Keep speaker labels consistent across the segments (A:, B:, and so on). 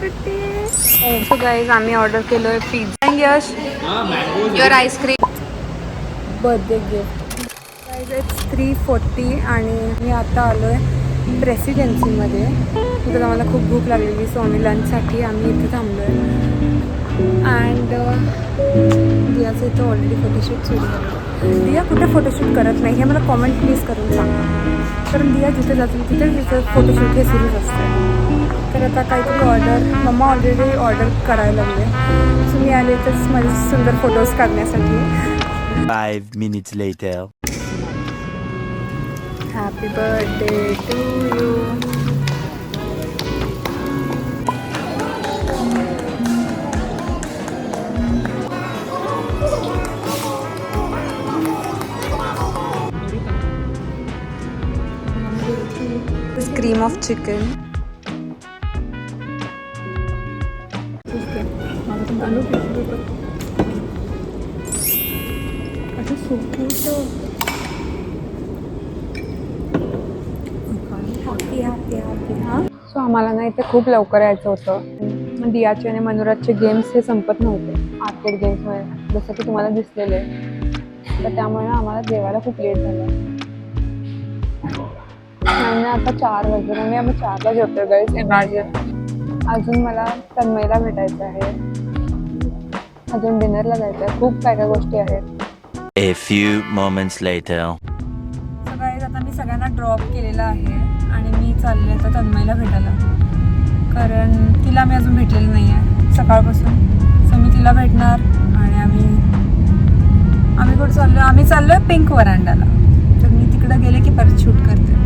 A: So guys आम्ही order केलोय pizza and Yash your ice cream birthday gift. Guys it's 3:40 आणि मी आता आलो आहे प्रेसिडेन्सीमध्ये. तिथं आम्हाला खूप भूक लागलेली सो आम्ही लंचसाठी आम्ही इथे थांबलो आहे. अँड दियाचं इथं ऑलरेडी फोटोशूट सुरू झालं. दिया कुठे फोटोशूट करत नाही हे मला कॉमेंट प्लीज करून सांगा, कारण दिया जिथे जातील तिथे तिथं फोटोशूट हे सुरूच असतं. तर आता काहीतरी मम्मा ऑलरेडी ऑर्डर करायला लागले सो मी आले तरच माझे सुंदर फोटोज काढण्यासाठी.
B: 5 minutes later.
A: Happy birthday to you. Cream of chicken. So आम्हाला ना इथे खूप लवकर यायचं होतं. दियाचे आणि मनोराजचे गेम्स हे संपत नव्हते आर्केड गेम्समुळे, जसं की तुम्हाला दिसलेले. तर त्यामुळे आम्हाला जेवायला खूप लेट झालं आणि आता 4 वाजले आणि आम्ही 4ला जेवतोय गाईज. इमॅजिन. अजून मला तन्मयला भेटायचं आहे, अजून डिनरला जायचं आहे, खूप काय काय गोष्टी आहेत.
B: A few moments later.
A: So guys आता मी सगळ्यांना ड्रॉप केलेलं आहे आणि मी चालले आता तन्मयला भेटायला, कारण तिला मी अजून भेटलेलं नाही आहे सकाळपासून. सो मी तिला भेटणार आणि आम्ही कुठं चाललो, आम्ही चाललो आहे पिंक वरांडाला. तर मी तिकडं गेले की परत शूट करते.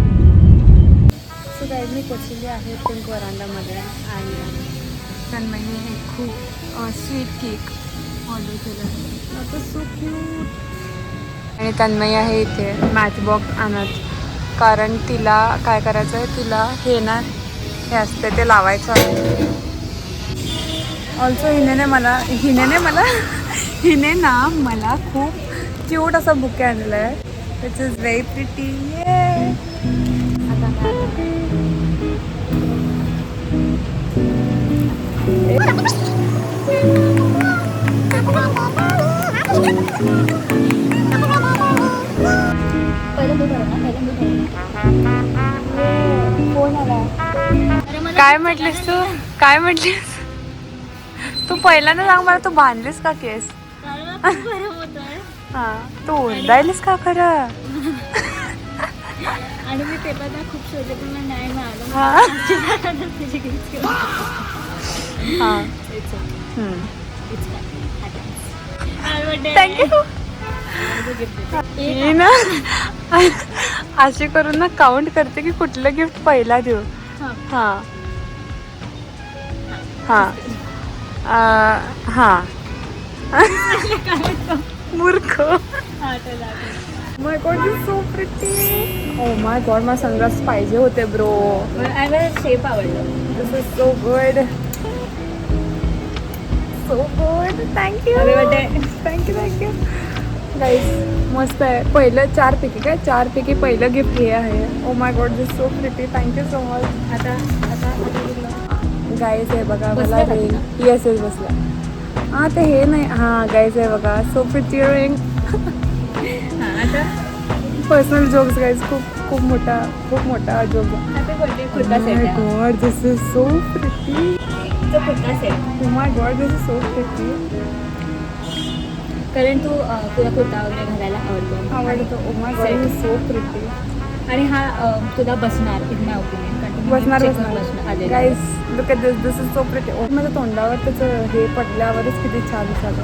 A: सो गाईज मी पोचलेली आहे पिंक वरांडामध्ये आणि तन्मयने हे खूप स्वीट केक ऑर्डर केलं आहे. आता सो क्यूट. आणि तन्मय आहे इथे मॅच बॉक्स आणत, कारण तिला काय करायचं आहे, तिला हे हे असते ते लावायचं आहे. ऑल्सो हिने ना मला खूप क्यूट असा बुके आणलं आहे विच इज व्हेरी प्रिटी. काय म्हटलीस तू पहिल्यांदा सांग मला, तू बांधलीस का केस? हा, तू ओरडायलीस का खरं?
C: आणि मी पेपर ना खूप शोधले पण मला नाही मिळालं.
A: थँक्यू. ना अशी करून ना काउंट करते की कुठलं गिफ्ट पहिला देऊ. हां हां हां मूर्ख. My god you so pretty. Oh my god मला सनग्लास पाहिजे होते ब्रो.
C: मला शेप आवडलं.
A: This is so good. Thank you thank you guys. मस्त आहे. पहिलं 4 पैकी पहिलं गिफ्ट हे आहे. Oh my god this so pretty. Thank you so much.
C: आता
A: गाईज हे बघा मला रिंग. येस बसला. हां ते हे नाही. हां गाईज हे बघा सो प्रिटी रिंग.
C: आता
A: पर्सनल जोक्स गाईज. खूप मोठा joke. God this is so pretty. Oh my god this is so pretty.
C: कारण तू तुला कुर्ता वगैरे घालायला
A: आवडतो. ओ my god this is so pretty.
C: आणि हा तुला बसणार इन माय ओपिनियन.
A: बसणार guys look at this is so pretty. माझ्या तोंडावर त्याचं हे पडल्यावरच किती छान झालं.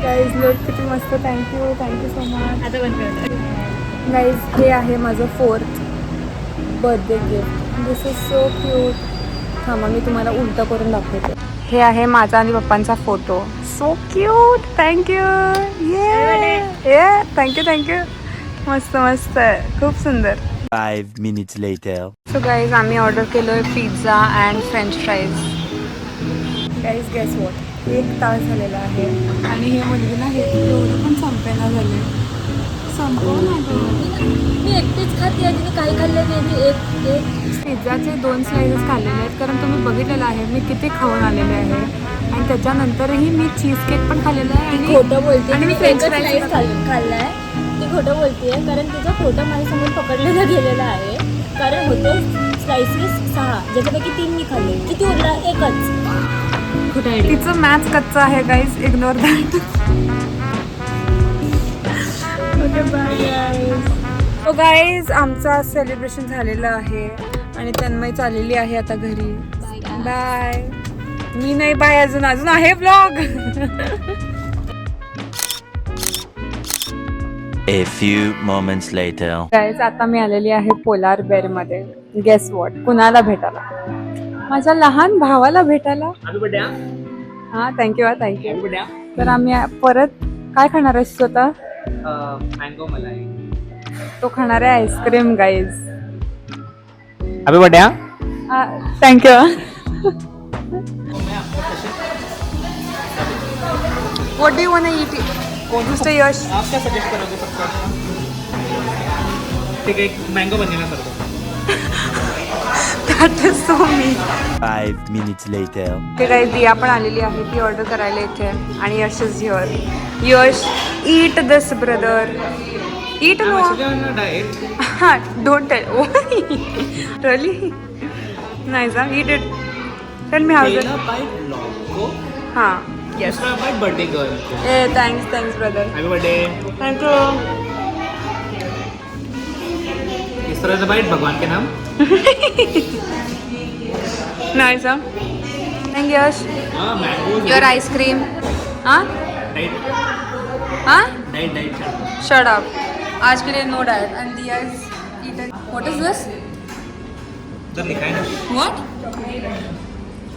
A: गाईज लुक किती मस्त. Thank you so much.
C: आता बंद करतो.
A: गाईज हे आहे माझं 4th birthday gift. This is so cute. थांबा मी तुम्हाला उलटं करून दाखवते. हे आहे माझा आणि पप्पांचा फोटो. So cute. थँक्यू. ये थँक्यू. मस्त खूप सुंदर.
B: 5 minutes later.
A: सो गाईज आम्ही ऑर्डर केलोय pizza and French fries. Guys guess what, 1 तास झालेला आहे आणि हे मुलगी ना हे एवढं पण संपेना झाले. संपव ना.
C: मी एकटीच खाते आणि काही खाल्लं नाही. एक
A: पिझ्झाचे 2 स्लाइसेस खाल्लेले आहेत, कारण तुम्ही बघितलेलं आहे मी किती खाऊन आलेले आहे. आणि त्याच्यानंतरही मी चीज केक पण खाल्लेलं आहे. आणि
C: खोटं बोलते
A: आणि मी
C: मी
A: फ्रेंच
C: एकच
A: फ्राईज
C: slice खाल्लाय. ती खोटं बोलतेय कारण तिचं खोटं माझ्यासमोर पकडलेलं गेलेलं आहे. कारण होते स्लायसेस 6 ज्याच्यापैकी 3 मी खाल्ले. किती उरला? एकच. खोटं आयडिया.
A: तिचं मॅथ्स कच्चं आहे guys, ignore that. Okay bye guys. आमचा सेलिब्रेशन झालेलं आहे आणि तन्मय चाललेली आहे आता घरी. बाय. मी नाही बाय, अजून आहे blog.
B: A few moments later.
A: Guys आता मी आलेली आहे पोलार बेअर मध्ये. गेस वॉट, कुणाला भेटायला? माझ्या लहान भावाला भेटायला. हा थँक्यू थँक्यू. तर आम्ही परत काय खाणार आहेस स्वतः?
D: मँगो मलाई.
A: तो खाणार आहे आईस्क्रीम गाईज.
D: अभी बड्या
A: thank you. What do you want to eat? Mister Yash.
D: आप क्या सजेस्ट करोगे सबको? ठीक है, एक मैंगो बनेगा sir.
A: That is so me.
B: 5 minutes later.
A: ते काही दिया पण आलेली आहे, ती ऑर्डर करायला इथे. आणि Yash is here. Yash, eat this brother. Eat no.
D: Diet.
A: हां, don't tell. Really nice. Eat it. Tell me how is.
D: Bite लोगो.
A: हां येस.
D: दूसरा बाइट बर्थडे गर्ल को.
A: ए thanks brother.
D: Happy birthday.
A: Thank you.
D: तीसरा बाइट भगवान के नाम.
A: नाईस. थँक यश.
D: हाँ मैंगो.
A: Your ice cream. हां
D: डाइट
A: हां
D: डाइट डाइट.
A: Shut up. आज के लिए no diet. And Diya is eaten. What is दिस?
D: उधर लिखा है ना.
A: What?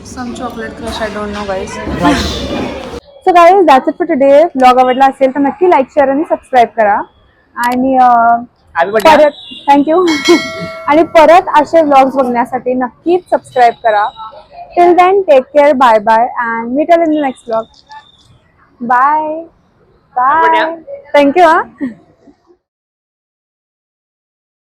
A: Some chocolate crush, I don't know guys. So guys, that's it for today. Vlog आवडला असेल तर नक्की लाईक, शेअर आणि सबस्क्राईब करा. आणि
D: हैप्पी बर्थडे.
A: परत थँक्यू. आणि परत असे व्लॉग्स बघण्यासाठी नक्कीच सबस्क्राईब करा. Till then take care. Bye bye and meet in the next vlog. Bye bye. Thank you.